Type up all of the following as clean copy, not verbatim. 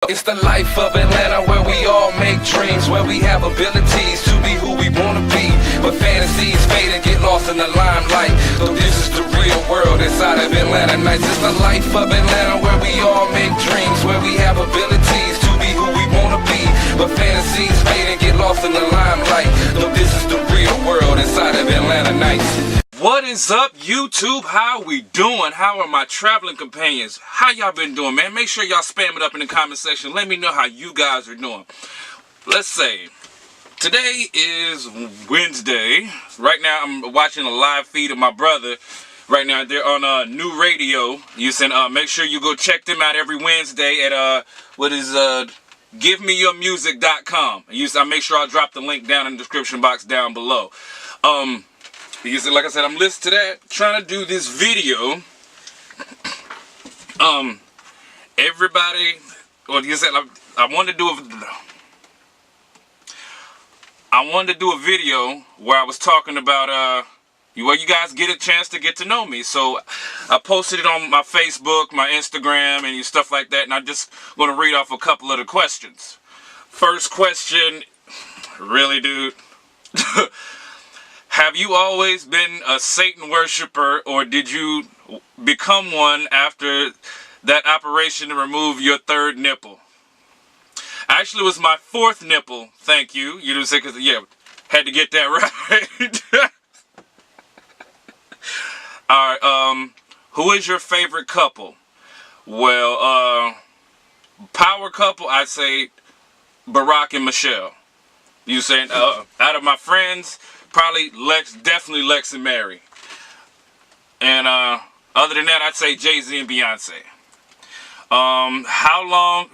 It's the life of Atlanta where we all make dreams, where we have abilities to be who we wanna be. But fantasies fade and get lost in the limelight. So this is the real world inside of Atlanta nights. It's the life of Atlanta where we all make dreams, where we have abilities to be who we wanna be. But fantasies fade and get lost in the limelight. So this is the real world inside of Atlanta nights. What is up, YouTube? How we doing? How are my traveling companions? How y'all been doing, man? Make sure y'all spam it up in the comment section. Let me know how you guys are doing. Let's say today is Wednesday. Right now I'm watching a live feed of my brother. Right now they're on New Radio. You can make sure you go check them out every Wednesday at givemeyourmusic.com. I make sure I'll drop the link down in the description box down below. Because like I said, I'm listening to that, trying to do this video. Everybody, well, you said I wanted to do a video where I was talking about where you guys get a chance to get to know me. So I posted it on my Facebook, my Instagram, and stuff like that. And I'm just going to read off a couple of the questions. First question, really, dude. Have you always been a Satan worshiper, or did you become one after that operation to remove your third nipple? Actually, it was my fourth nipple. Thank you. You know what I'm saying? 'Cause, yeah, had to get that right. All right. Who is your favorite couple? Well, power couple, I'd say Barack and Michelle. You saying out of my friends? Probably definitely Lex and Mary. And other than that, I'd say Jay-Z and Beyonce. How long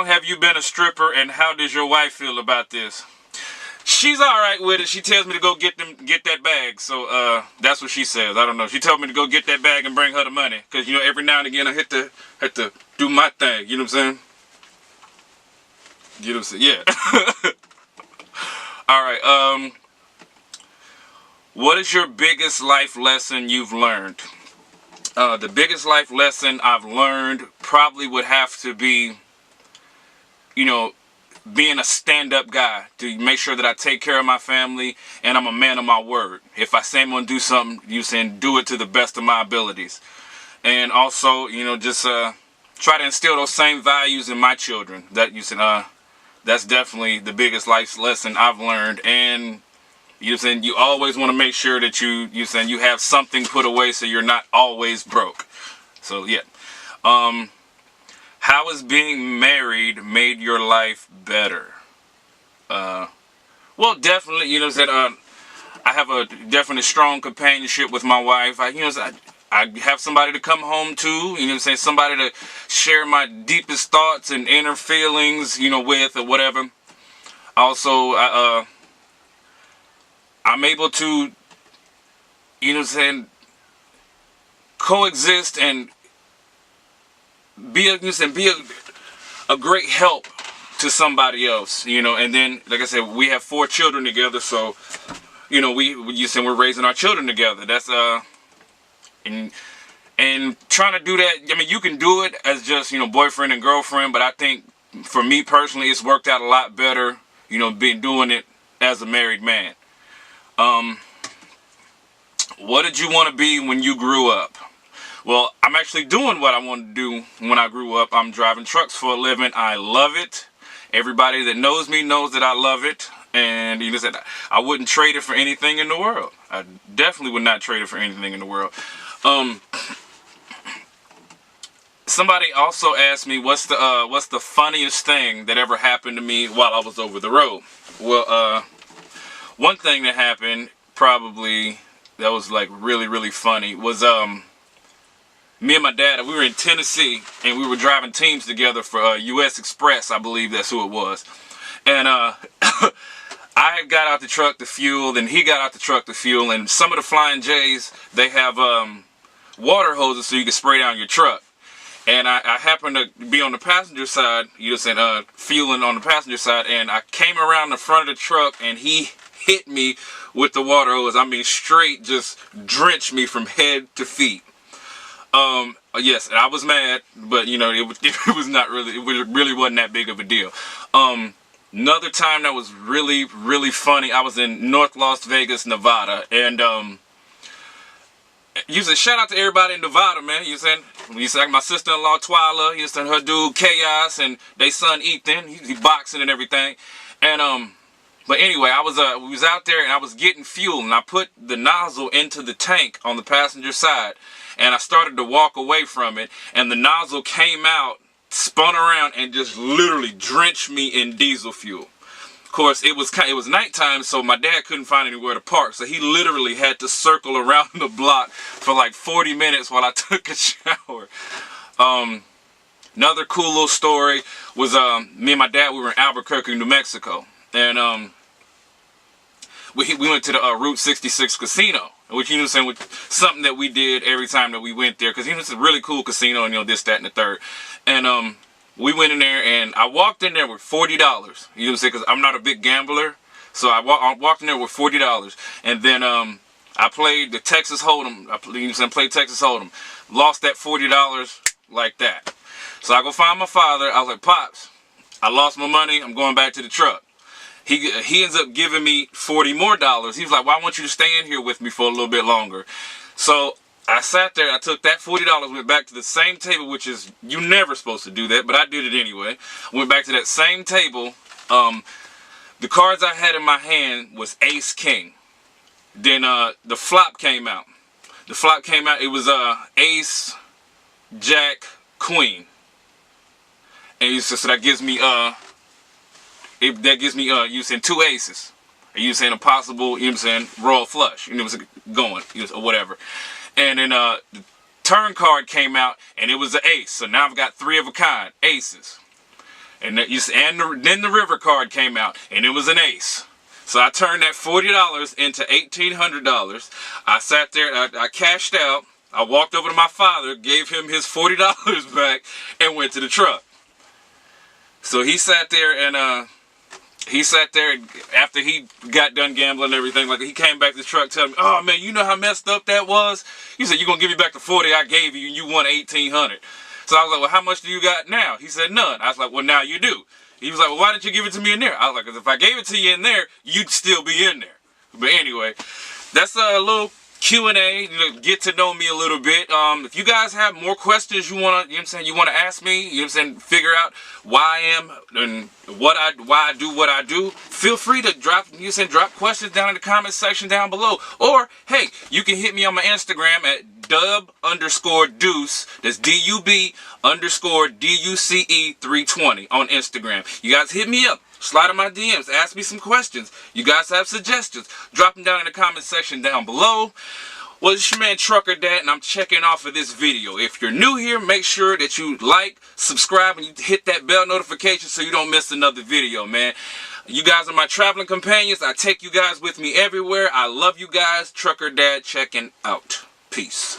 have you been a stripper, and how does your wife feel about this? She's alright with it. She tells me to go get that bag. So that's what she says. I don't know. She told me to go get that bag and bring her the money. Because, you know, every now and again I have to do my thing. You know what I'm saying? You know what I'm saying? Yeah. Alright, what is your biggest life lesson you've learned? The biggest life lesson I've learned probably would have to be, you know, being a stand-up guy, to make sure that I take care of my family and I'm a man of my word. If I say I'm going to do something, you saying do it to the best of my abilities. And also, you know, just try to instill those same values in my children. That you said, that's definitely the biggest life lesson I've learned. And you saying you always want to make sure that you have something put away so you're not always broke. So yeah. How has being married made your life better? Well, definitely, you know, I have a definitely strong companionship with my wife. I have somebody to come home to, you know what I'm saying, somebody to share my deepest thoughts and inner feelings, you know, with, or whatever. Also, I'm able to, you know what I'm saying, coexist and be a great help to somebody else, you know. And then, like I said, we have 4 children together, so, you know, we're raising our children together. That's, and trying to do that, I mean, you can do it as just, you know, boyfriend and girlfriend, but I think for me personally, it's worked out a lot better, you know, doing it as a married man. What did you want to be when you grew up? Well, I'm actually doing what I wanted to do when I grew up. I'm driving trucks for a living. I love it. Everybody that knows me knows that I love it. And you know, said I wouldn't trade it for anything in the world. I definitely would not trade it for anything in the world. Somebody also asked me what's the funniest thing that ever happened to me while I was over the road. Well, one thing that happened probably that was like really funny was me and my dad, we were in Tennessee and we were driving teams together for US Express, I believe that's who it was. And I got out the truck to fuel, and he got out the truck to fuel, and some of the Flying J's, they have water hoses so you can spray down your truck. And I happened to be on the passenger side, you know, saying fueling on the passenger side, and I came around the front of the truck and he hit me with the water hose. I mean, straight just drenched me from head to feet. Yes, and I was mad, but you know, it was not really, it really wasn't that big of a deal. Another time that was really, really funny, I was in North Las Vegas, Nevada, and you said shout out to everybody in Nevada, man. You said like my sister-in-law Twyla, you said her dude Chaos, and they son Ethan, he boxing and everything, and but anyway, we was out there and I was getting fuel, and I put the nozzle into the tank on the passenger side, and I started to walk away from it, and the nozzle came out, spun around, and just literally drenched me in diesel fuel. Of course, it was nighttime, so my dad couldn't find anywhere to park, so he literally had to circle around the block for like 40 minutes while I took a shower. Another cool little story was me and my dad, we were in Albuquerque, New Mexico, and we went to the Route 66 casino, which, you know, saying, was something that we did every time that we went there, because, you know, it's a really cool casino, and, you know, this, that, and the third. And we went in there, and I walked in there with $40. You know what I'm saying? Because I'm not a big gambler, so I walked in there with $40, and then I played the Texas Hold'em. Played Texas Hold'em, lost that $40 like that. So I go find my father. I was like, Pops, I lost my money. I'm going back to the truck. He ends up giving me $40 more. He was like, well, I want you to stay in here with me for a little bit longer. So I sat there, I took that $40, went back to the same table, which is, you're never supposed to do that, but I did it anyway. Went back to that same table. The cards I had in my hand was Ace King. Then the flop came out. The flop came out, it was Ace, Jack, Queen. And so that gives me you saying 2 aces. And you saying a possible, you know what I'm saying, royal flush. You know what I'm saying, going, or whatever. And then the turn card came out, and it was an ace. So now I've got 3 of a kind, aces. And then the river card came out, and it was an ace. So I turned that $40 into $1,800. I sat there, I cashed out. I walked over to my father, gave him his $40 back, and went to the truck. So he sat there and after he got done gambling and everything, like, he came back to the truck telling me, oh man, you know how messed up that was? He said, you're going to give me back the 40 I gave you and you won $1,800. So I was like, well, how much do you got now? He said, none. I was like, well, now you do. He was like, well, why didn't you give it to me in there? I was like, because if I gave it to you in there, you'd still be in there. But anyway, that's a little Q&A, get to know me a little bit. If you guys have more questions you want to, you know what I'm saying, you want to ask me, you know what I'm saying, figure out why I am and why I do what I do, feel free to drop questions down in the comment section down below. Or, hey, you can hit me on my Instagram at dub_deuce, that's DUB_DUCE320 on Instagram. You guys hit me up. Slide in my DMs, ask me some questions. You guys have suggestions, drop them down in the comment section down below. Well, it's your man Trucker Dad, and I'm checking off of this video. If you're new here, make sure that you like, subscribe, and you hit that bell notification so you don't miss another video, man. You guys are my traveling companions. I take you guys with me everywhere. I love you guys. Trucker Dad checking out. Peace.